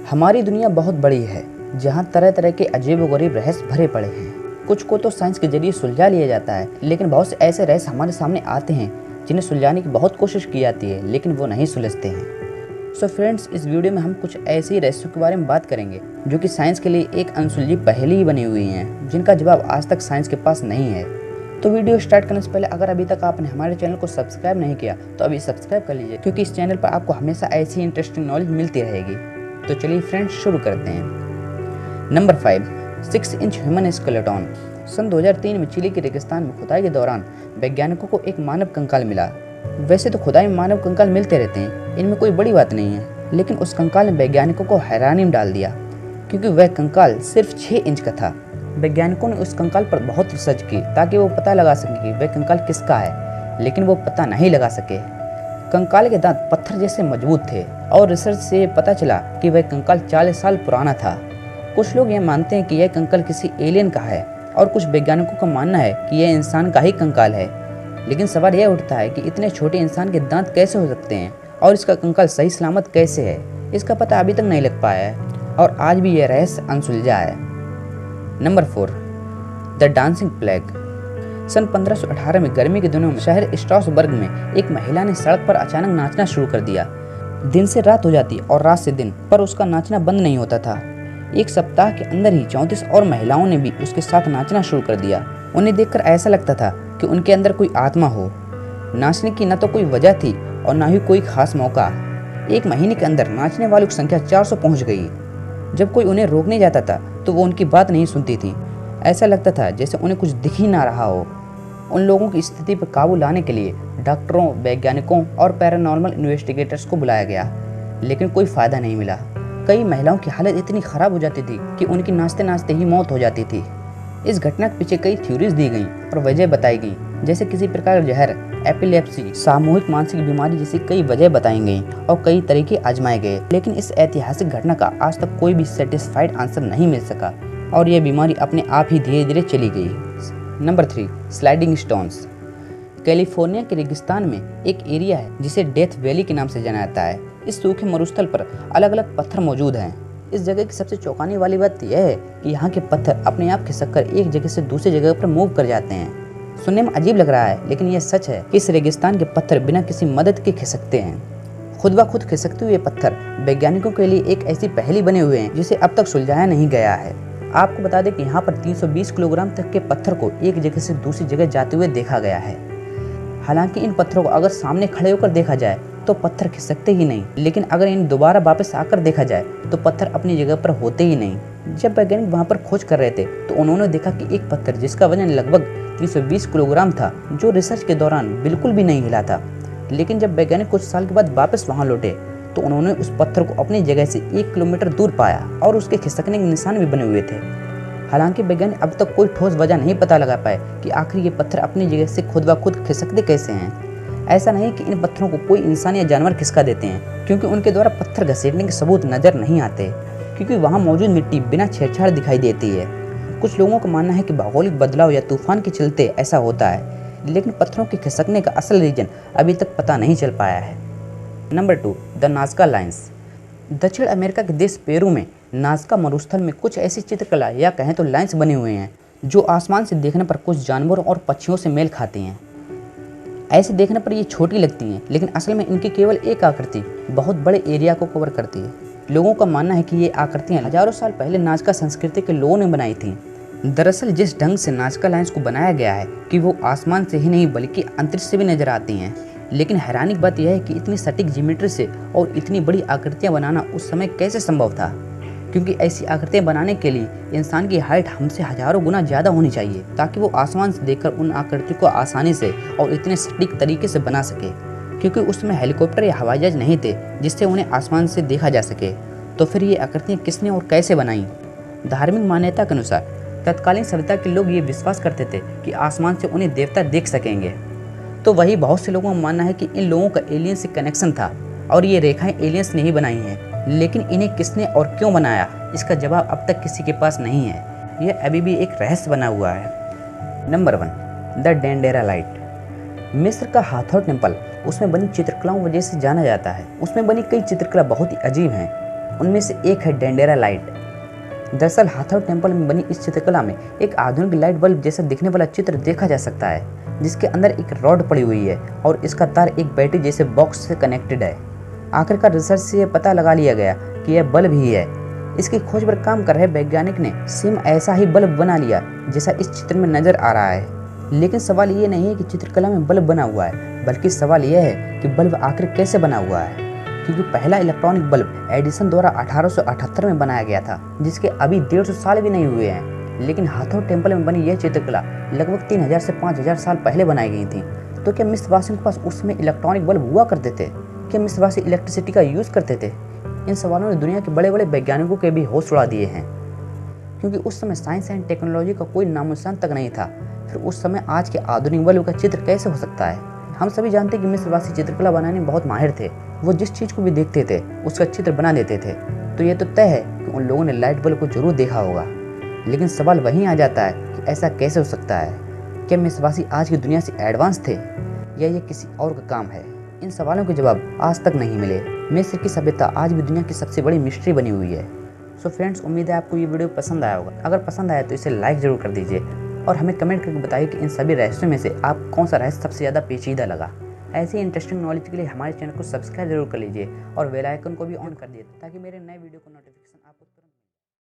हमारी दुनिया बहुत बड़ी है, जहाँ तरह तरह के अजीबोगरीब रहस्य भरे पड़े हैं। कुछ को तो साइंस के जरिए सुलझा लिया जाता है, लेकिन बहुत से ऐसे रहस्य हमारे सामने आते हैं जिन्हें सुलझाने की बहुत कोशिश की जाती है, लेकिन वो नहीं सुलझते हैं। सो फ्रेंड्स, इस वीडियो में हम कुछ ऐसे ही रहस्यों के बारे में बात करेंगे जो कि साइंस के लिए एक अनसुलझी पहेली ही बनी हुई हैं, जिनका जवाब आज तक साइंस के पास नहीं है। तो वीडियो स्टार्ट करने से पहले अगर अभी तक आपने हमारे चैनल को सब्सक्राइब नहीं किया तो अभी सब्सक्राइब कर लीजिए, क्योंकि इस चैनल पर आपको हमेशा ऐसी इंटरेस्टिंग नॉलेज मिलती रहेगी। तो चलिए फ्रेंड्स, शुरू करते हैं। Number 5, 6 inch human skeleton. सन 2003 में चिली के रेगिस्तान में खुदाई के दौरान वैज्ञानिकों को एक मानव कंकाल मिला। वैसे तो खुदाई में मानव कंकाल मिलते रहते हैं, इनमें कोई बड़ी बात नहीं है, लेकिन उस कंकाल ने वैज्ञानिकों को हैरानी में डाल दिया, क्योंकि वह कंकाल सिर्फ 6 इंच का था। वैज्ञानिकों ने उस कंकाल पर बहुत रिसर्च की ताकि वो पता लगा सके कि वह कंकाल किसका है, लेकिन वो पता नहीं लगा सके। कंकाल के दांत पत्थर जैसे मजबूत थे और रिसर्च से पता चला कि वह कंकाल 40 साल पुराना था। कुछ लोग यह मानते हैं कि यह कंकाल किसी एलियन का है, और कुछ वैज्ञानिकों का मानना है कि यह इंसान का ही कंकाल है। लेकिन सवाल यह उठता है कि इतने छोटे इंसान के दांत कैसे हो सकते हैं और इसका कंकाल सही सलामत कैसे है। इसका पता अभी तक नहीं लग पाया है और आज भी यह रहस्य अनसुलझा है। Number 4, the dancing plague. सन 1518 में गर्मी के दिनों में शहर स्ट्रासबर्ग में एक महिला ने सड़क पर अचानक नाचना शुरू कर दिया। दिन से रात हो जाती और रात से दिन, पर उसका नाचना बंद नहीं होता था। एक सप्ताह के अंदर ही 34 और महिलाओं ने भी उसके साथ नाचना शुरू कर दिया। उन्हें देखकर ऐसा लगता था कि उनके अंदर कोई आत्मा हो। नाचने की न तो कोई वजह थी और न ही कोई खास मौका। एक महीने के अंदर नाचने वालों की संख्या 400 पहुंच गई। जब कोई उन्हें रोकने जाता था तो वो उनकी बात नहीं सुनती थी। ऐसा लगता था जैसे उन्हें कुछ दिख ही ना रहा हो। उन लोगों की स्थिति पर काबू लाने के लिए डॉक्टरों, वैज्ञानिकों और पैरानॉर्मल इन्वेस्टिगेटर्स को बुलाया गया, लेकिन कोई फायदा नहीं मिला। कई महिलाओं की हालत इतनी खराब हो जाती थी कि उनकी नाचते नाचते ही मौत हो जाती थी। इस घटना के पीछे कई थ्योरीज दी गई और वजह बताई गई, जैसे किसी प्रकार का जहर, एपिलेप्सी, सामूहिक मानसिक बीमारी जैसी कई वजह बताई गई और कई तरीके आजमाए गए। लेकिन इस ऐतिहासिक घटना का आज तक कोई भी सेटिस्फाइड आंसर नहीं मिल सका और यह बीमारी अपने आप ही धीरे धीरे चली गई। Number 3, sliding stones. कैलिफोर्निया के रेगिस्तान में एक एरिया है जिसे डेथ वैली के नाम से जाना जाता है। इस सूखे मरुस्थल पर अलग अलग पत्थर मौजूद हैं। इस जगह की सबसे चौंकाने वाली बात यह है कि यहाँ के पत्थर अपने आप खिसककर एक जगह से दूसरी जगह पर मूव कर जाते हैं। सुनने में अजीब लग रहा है, लेकिन यह सच है कि इस रेगिस्तान के पत्थर बिना किसी मदद के खिसकते हैं। खुद ब खुद खिसकते हुए पत्थर वैज्ञानिकों के लिए एक ऐसी पहेली बने हुए हैं जिसे अब तक सुलझाया नहीं गया है। आपको बता दें कि यहाँ पर 320 किलोग्राम तक के पत्थर को एक जगह से दूसरी जगह जाते हुए देखा गया है। हालांकि इन पत्थरों को अगर सामने खड़े होकर देखा जाए तो पत्थर खिसकते ही नहीं, लेकिन अगर इन दोबारा वापस आकर देखा जाए तो पत्थर अपनी जगह पर होते ही नहीं। जब वैज्ञानिक वहाँ पर खोज कर रहे थे तो उन्होंने देखा कि एक पत्थर जिसका वजन लगभग 320 किलोग्राम था, जो रिसर्च के दौरान बिल्कुल भी नहीं हिला था। लेकिन जब वैज्ञानिक कुछ साल के बाद वापस वहाँ लौटे तो उन्होंने उस पत्थर को अपनी जगह से 1 किलोमीटर दूर पाया और उसके खिसकने के निशान भी बने हुए थे। हालांकि वैज्ञानिक अब तक कोई ठोस वजह नहीं पता लगा पाए कि आखिर ये पत्थर अपनी जगह से खुद ब खुद खिसकते कैसे हैं। ऐसा नहीं कि इन पत्थरों को कोई इंसान या जानवर खिसका देते हैं, क्योंकि उनके द्वारा पत्थर घसीटने के सबूत नजर नहीं आते, क्योंकि वहाँ मौजूद मिट्टी बिना छेड़छाड़ दिखाई देती है। कुछ लोगों का मानना है कि भौगोलिक बदलाव या तूफान के चलते ऐसा होता है, लेकिन पत्थरों के खिसकने का असल रीजन अभी तक पता नहीं चल पाया है। Number 2, the Nazca lines. दक्षिण अमेरिका के देश पेरू में नाज़का मरुस्थल में कुछ ऐसी चित्रकला या कहें तो लाइन्स बने हुए हैं जो आसमान से देखने पर कुछ जानवरों और पक्षियों से मेल खाती हैं। ऐसे देखने पर ये छोटी लगती हैं, लेकिन असल में इनकी केवल एक आकृति बहुत बड़े एरिया को कवर करती है। लोगों का मानना है कि ये आकृतियाँ हजारों साल पहले नाज़का संस्कृति के लोगों ने बनाई थीं। दरअसल जिस ढंग से नाज़का लाइन्स को बनाया गया है कि वो आसमान से ही नहीं बल्कि अंतरिक्ष से भी नजर आती हैं। लेकिन हैरानी की बात यह है कि इतनी सटीक ज्योमेट्री से और इतनी बड़ी आकृतियाँ बनाना उस समय कैसे संभव था, क्योंकि ऐसी आकृतियाँ बनाने के लिए इंसान की हाइट हमसे हजारों गुना ज़्यादा होनी चाहिए ताकि वो आसमान से देखकर उन आकृतियों को आसानी से और इतने सटीक तरीके से बना सके, क्योंकि उस समय हेलीकॉप्टर या हवाई जहाज नहीं थे जिससे उन्हें आसमान से देखा जा सके। तो फिर ये आकृतियाँ किसने और कैसे बनाई? धार्मिक मान्यता के अनुसार तत्कालीन सभ्यता के लोग ये विश्वास करते थे कि आसमान से उन्हें देवता देख सकेंगे। तो वही बहुत से लोगों का मानना है कि इन लोगों का एलियन से कनेक्शन था और ये रेखाएं एलियंस ने ही बनाई हैं, लेकिन इन्हें किसने और क्यों बनाया इसका जवाब अब तक किसी के पास नहीं है। यह अभी भी एक रहस्य बना हुआ है। Number 1, the Dendera light. मिस्र का हाथोर टेम्पल उसमें बनी चित्रकलाओं वजह से जाना जाता है। उसमें बनी कई चित्रकला बहुत ही अजीब हैं। उनमें से एक है डेंडेरा लाइट। दरअसल हाथरस टेम्पल में बनी इस चित्रकला में एक आधुनिक लाइट बल्ब जैसा दिखने वाला चित्र देखा जा सकता है, जिसके अंदर एक रॉड पड़ी हुई है और इसका तार एक बैटरी जैसे बॉक्स से कनेक्टेड है। आखिरकार रिसर्च से यह पता लगा लिया गया कि यह बल्ब ही है। इसकी खोज पर काम कर रहे वैज्ञानिक ने सेम ऐसा ही बल्ब बना लिया जैसा इस चित्र में नजर आ रहा है। लेकिन सवाल ये नहीं है कि चित्रकला में बल्ब बना हुआ है, बल्कि सवाल यह है कि बल्ब आखिर कैसे बना हुआ है। क्योंकि पहला इलेक्ट्रॉनिक बल्ब एडिसन द्वारा 1878 में बनाया गया था, जिसके अभी 150 साल भी नहीं हुए हैं। लेकिन हाथरस टेम्पल में बनी यह चित्रकला लगभग 3000 से 5000 साल पहले बनाई गई थी। तो क्या मिस्रवासियों के पास उस समय इलेक्ट्रॉनिक बल्ब हुआ करते थे? क्या मिस्रवासी इलेक्ट्रिसिटी का यूज़ करते थे? इन सवालों ने दुनिया के बड़े बड़े वैज्ञानिकों के भी होश उड़ा दिए हैं, क्योंकि उस समय साइंस एंड टेक्नोलॉजी का कोई नामोनिशान तक नहीं था। फिर उस समय आज के आधुनिक बल्ब का चित्र कैसे हो सकता है? हम सभी जानते हैं कि मिस्रवासी चित्रकला बनाने में बहुत माहिर थे। वो जिस चीज़ को भी देखते थे उसका चित्र बना देते थे। तो ये तो तय है कि उन लोगों ने लाइट बल्ब को जरूर देखा होगा। लेकिन सवाल वहीं आ जाता है कि ऐसा कैसे हो सकता है? क्या मिस्रवासी आज की दुनिया से एडवांस थे या ये किसी और का काम है? इन सवालों के जवाब आज तक नहीं मिले। मिस्र की सभ्यता आज भी दुनिया की सबसे बड़ी मिस्ट्री बनी हुई है। सो फ्रेंड्स, उम्मीद है आपको ये वीडियो पसंद आया होगा। अगर पसंद आया तो इसे लाइक जरूर कर दीजिए और हमें कमेंट करके बताइए कि इन सभी रहस्यों में से आप कौन सा रहस्य सबसे ज़्यादा पेचीदा लगा। ऐसी इंटरेस्टिंग नॉलेज के लिए हमारे चैनल को सब्सक्राइब जरूर कर लीजिए और बेल आइकन को भी ऑन कर दिए ताकि मेरे नए वीडियो को नोटिफिकेशन